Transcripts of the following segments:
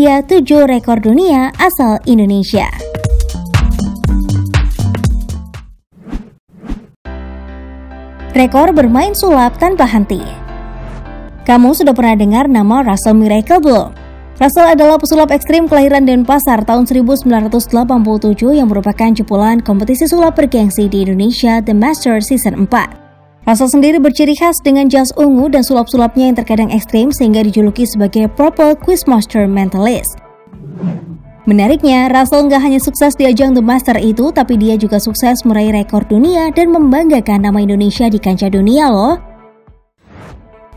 dia 7 rekor dunia asal Indonesia. Rekor bermain sulap tanpa henti. Kamu sudah pernah dengar nama Russell Miracle belum? Russell adalah pesulap ekstrim kelahiran Denpasar tahun 1987 yang merupakan jebolan kompetisi sulap bergengsi di Indonesia The Masters Season 4. Russell sendiri berciri khas dengan jas ungu dan sulap-sulapnya yang terkadang ekstrim sehingga dijuluki sebagai Purple Quizmaster Mentalist. Menariknya, Russell nggak hanya sukses di ajang The Master itu, tapi dia juga sukses meraih rekor dunia dan membanggakan nama Indonesia di kancah dunia loh.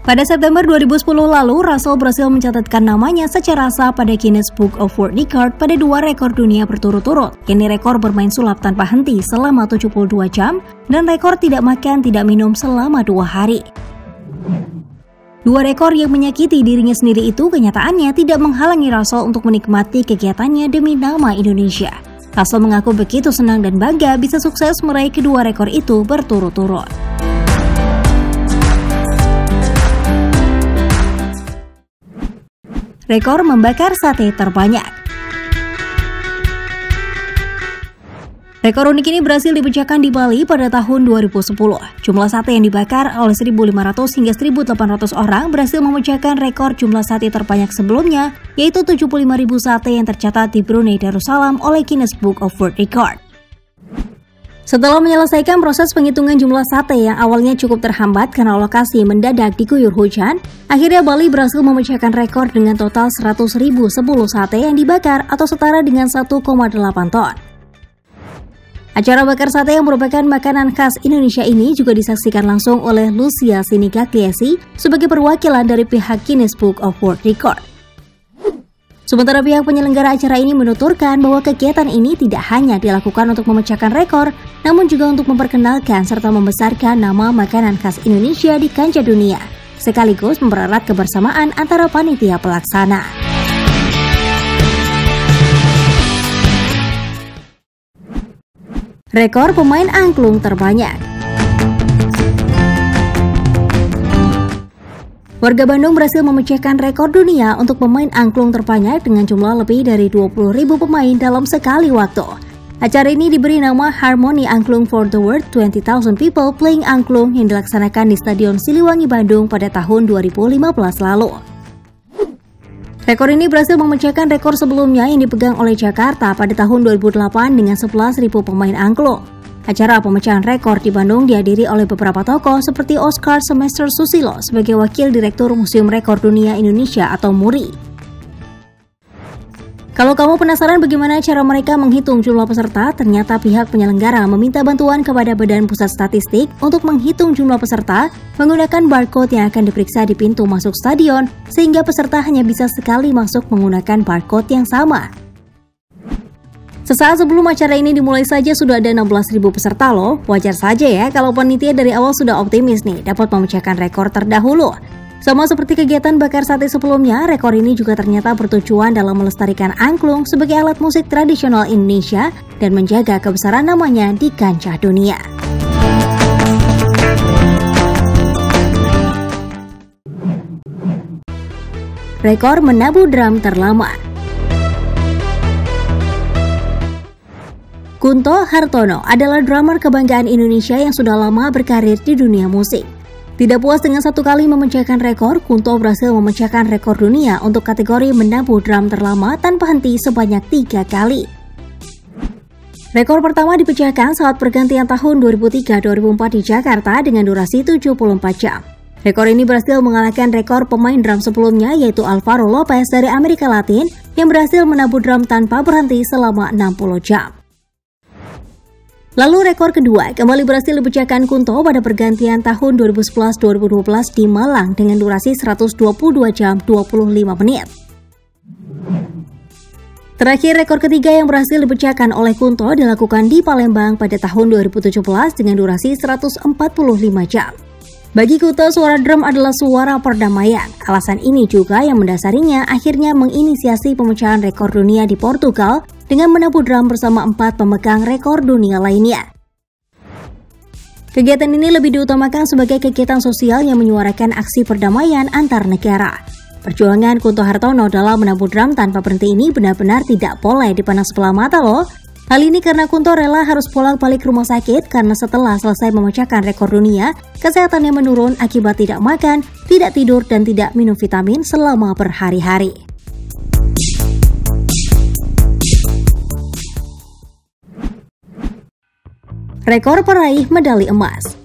Pada September 2010 lalu, Russell berhasil mencatatkan namanya secara sah pada Guinness Book of World Record pada 2 rekor dunia berturut-turut, yakni rekor bermain sulap tanpa henti selama 72 jam dan rekor tidak makan tidak minum selama 2 hari. 2 rekor yang menyakiti dirinya sendiri itu kenyataannya tidak menghalangi Russell untuk menikmati kegiatannya demi nama Indonesia. Russell mengaku begitu senang dan bangga bisa sukses meraih kedua rekor itu berturut-turut. Rekor membakar sate terbanyak. Rekor unik ini berhasil dipecahkan di Bali pada tahun 2010. Jumlah sate yang dibakar oleh 1.500 hingga 1.800 orang berhasil memecahkan rekor jumlah sate terbanyak sebelumnya, yaitu 75.000 sate yang tercatat di Brunei Darussalam oleh Guinness Book of World Record. Setelah menyelesaikan proses penghitungan jumlah sate yang awalnya cukup terhambat karena lokasi mendadak diguyur hujan, akhirnya Bali berhasil memecahkan rekor dengan total 100.010 sate yang dibakar atau setara dengan 1,8 ton. Acara bakar sate yang merupakan makanan khas Indonesia ini juga disaksikan langsung oleh Lucia Sinigagliesi sebagai perwakilan dari pihak Guinness Book of World Record. Sementara pihak penyelenggara acara ini menuturkan bahwa kegiatan ini tidak hanya dilakukan untuk memecahkan rekor, namun juga untuk memperkenalkan serta membesarkan nama makanan khas Indonesia di kancah dunia, sekaligus mempererat kebersamaan antara panitia pelaksana. Rekor pemain angklung terbanyak. Warga Bandung berhasil memecahkan rekor dunia untuk pemain angklung terbanyak dengan jumlah lebih dari 20.000 pemain dalam sekali waktu. Acara ini diberi nama Harmony Angklung for the World 20,000 People Playing Angklung yang dilaksanakan di Stadion Siliwangi, Bandung pada tahun 2015 lalu. Rekor ini berhasil memecahkan rekor sebelumnya yang dipegang oleh Jakarta pada tahun 2008 dengan 11.000 pemain angklung. Acara pemecahan rekor di Bandung dihadiri oleh beberapa tokoh seperti Oscar Semester Susilo sebagai Wakil Direktur Museum Rekor Dunia Indonesia atau MURI. Kalau kamu penasaran bagaimana cara mereka menghitung jumlah peserta, ternyata pihak penyelenggara meminta bantuan kepada Badan Pusat Statistik untuk menghitung jumlah peserta menggunakan barcode yang akan diperiksa di pintu masuk stadion, sehingga peserta hanya bisa sekali masuk menggunakan barcode yang sama. Sesaat sebelum acara ini dimulai saja sudah ada 16.000 peserta loh. Wajar saja ya kalau panitia dari awal sudah optimis nih dapat memecahkan rekor terdahulu. Sama seperti kegiatan bakar sate sebelumnya, rekor ini juga ternyata bertujuan dalam melestarikan angklung sebagai alat musik tradisional Indonesia dan menjaga kebesaran namanya di kancah dunia. Rekor menabuh drum terlama. Kunto Hartono adalah drummer kebanggaan Indonesia yang sudah lama berkarir di dunia musik. Tidak puas dengan satu kali memecahkan rekor, Kunto berhasil memecahkan rekor dunia untuk kategori menabuh drum terlama tanpa henti sebanyak 3 kali. Rekor pertama dipecahkan saat pergantian tahun 2003-2004 di Jakarta dengan durasi 74 jam. Rekor ini berhasil mengalahkan rekor pemain drum sebelumnya yaitu Alvaro Lopez dari Amerika Latin yang berhasil menabuh drum tanpa berhenti selama 60 jam. Lalu rekor kedua kembali berhasil dipecahkan Kunto pada pergantian tahun 2011-2012 di Malang dengan durasi 122 jam 25 menit. Terakhir rekor ketiga yang berhasil dipecahkan oleh Kunto dilakukan di Palembang pada tahun 2017 dengan durasi 145 jam. Bagi Kunto, suara drum adalah suara perdamaian. Alasan ini juga yang mendasarinya akhirnya menginisiasi pemecahan rekor dunia di Portugal dengan menabuh drum bersama 4 pemegang rekor dunia lainnya. Kegiatan ini lebih diutamakan sebagai kegiatan sosial yang menyuarakan aksi perdamaian antar negara. Perjuangan Kunto Hartono dalam menabuh drum tanpa berhenti ini benar-benar tidak boleh dipandang sebelah mata loh. Hal ini karena Kunto rela harus bolak-balik rumah sakit karena setelah selesai memecahkan rekor dunia, kesehatannya menurun akibat tidak makan, tidak tidur, dan tidak minum vitamin selama berhari-hari. Rekor peraih medali emas.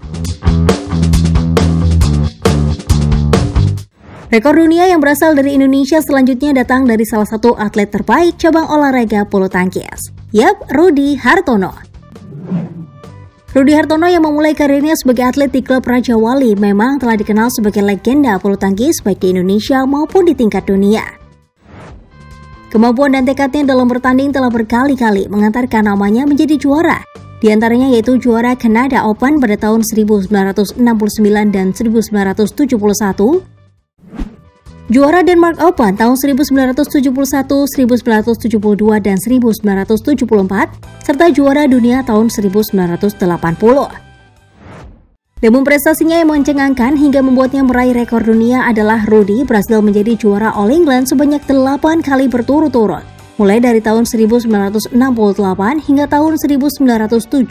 Rekor dunia yang berasal dari Indonesia selanjutnya datang dari salah satu atlet terbaik cabang olahraga bulu tangkis. Yap, Rudy Hartono. Rudy Hartono yang memulai karirnya sebagai atlet di klub Raja Wali memang telah dikenal sebagai legenda bulu tangkis baik di Indonesia maupun di tingkat dunia. Kemampuan dan tekadnya dalam bertanding telah berkali-kali mengantarkan namanya menjadi juara. Di antaranya yaitu juara Canada Open pada tahun 1969 dan 1971, juara Denmark Open tahun 1971, 1972, dan 1974, serta juara dunia tahun 1980. Namun prestasinya yang mencengangkan hingga membuatnya meraih rekor dunia adalah Rudy berhasil menjadi juara All England sebanyak 8 kali berturut-turut, mulai dari tahun 1968 hingga tahun 1976.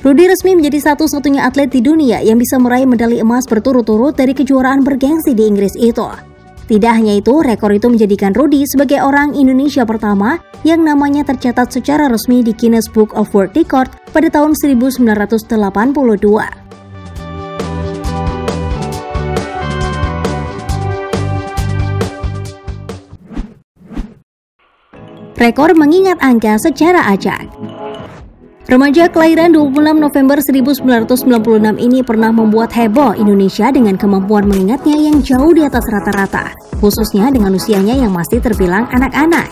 Rudy resmi menjadi satu-satunya atlet di dunia yang bisa meraih medali emas berturut-turut dari kejuaraan bergengsi di Inggris itu. Tidak hanya itu, rekor itu menjadikan Rudy sebagai orang Indonesia pertama yang namanya tercatat secara resmi di Guinness Book of World Record pada tahun 1982. Rekor mengingat angka secara acak. Remaja kelahiran 26 November 1996 ini pernah membuat heboh Indonesia dengan kemampuan mengingatnya yang jauh di atas rata-rata, khususnya dengan usianya yang masih terbilang anak-anak.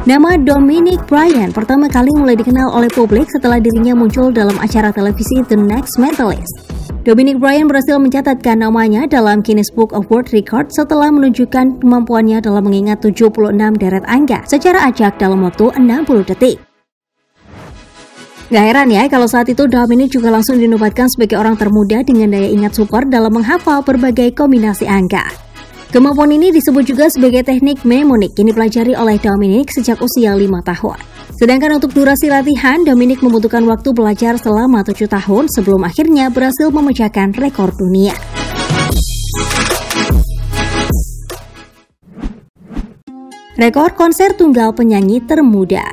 Nama Dominic Bryan pertama kali mulai dikenal oleh publik setelah dirinya muncul dalam acara televisi The Next Mentalist. Dominic Bryan berhasil mencatatkan namanya dalam Guinness Book of World Record setelah menunjukkan kemampuannya dalam mengingat 76 deret angka secara acak dalam waktu 60 detik. Gak heran ya kalau saat itu Dominic juga langsung dinobatkan sebagai orang termuda dengan daya ingat super dalam menghafal berbagai kombinasi angka. Kemampuan ini disebut juga sebagai teknik mnemonic yang dipelajari oleh Dominic sejak usia 5 tahun. Sedangkan untuk durasi latihan, Dominic membutuhkan waktu belajar selama 7 tahun sebelum akhirnya berhasil memecahkan rekor dunia. Rekor konser tunggal penyanyi termuda.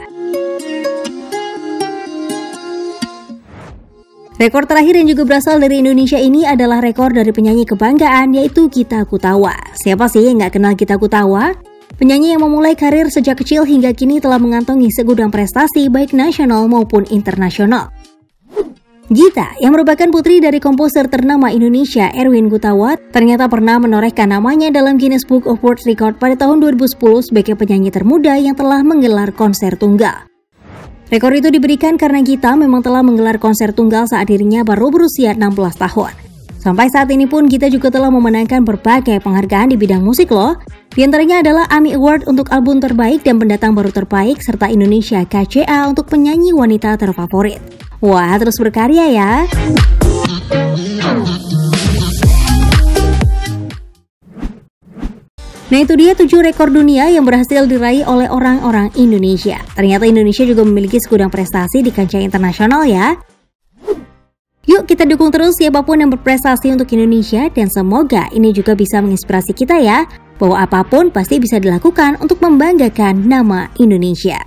Rekor terakhir yang juga berasal dari Indonesia ini adalah rekor dari penyanyi kebanggaan yaitu Gita Gutawa. Siapa sih yang gak kenal Gita Gutawa? Penyanyi yang memulai karir sejak kecil hingga kini telah mengantongi segudang prestasi baik nasional maupun internasional. Gita, yang merupakan putri dari komposer ternama Indonesia Erwin Gutawa, ternyata pernah menorehkan namanya dalam Guinness Book of World Record pada tahun 2010 sebagai penyanyi termuda yang telah menggelar konser tunggal. Rekor itu diberikan karena Gita memang telah menggelar konser tunggal saat dirinya baru berusia 16 tahun. Sampai saat ini pun Gita juga telah memenangkan berbagai penghargaan di bidang musik loh. Di antaranya adalah AMI Award untuk album terbaik dan pendatang baru terbaik, serta Indonesia KCA untuk penyanyi wanita terfavorit. Wah, terus berkarya ya. Nah itu dia 7 rekor dunia yang berhasil diraih oleh orang-orang Indonesia. Ternyata Indonesia juga memiliki segudang prestasi di kancah internasional ya. Yuk kita dukung terus siapapun yang berprestasi untuk Indonesia dan semoga ini juga bisa menginspirasi kita ya, bahwa apapun pasti bisa dilakukan untuk membanggakan nama Indonesia.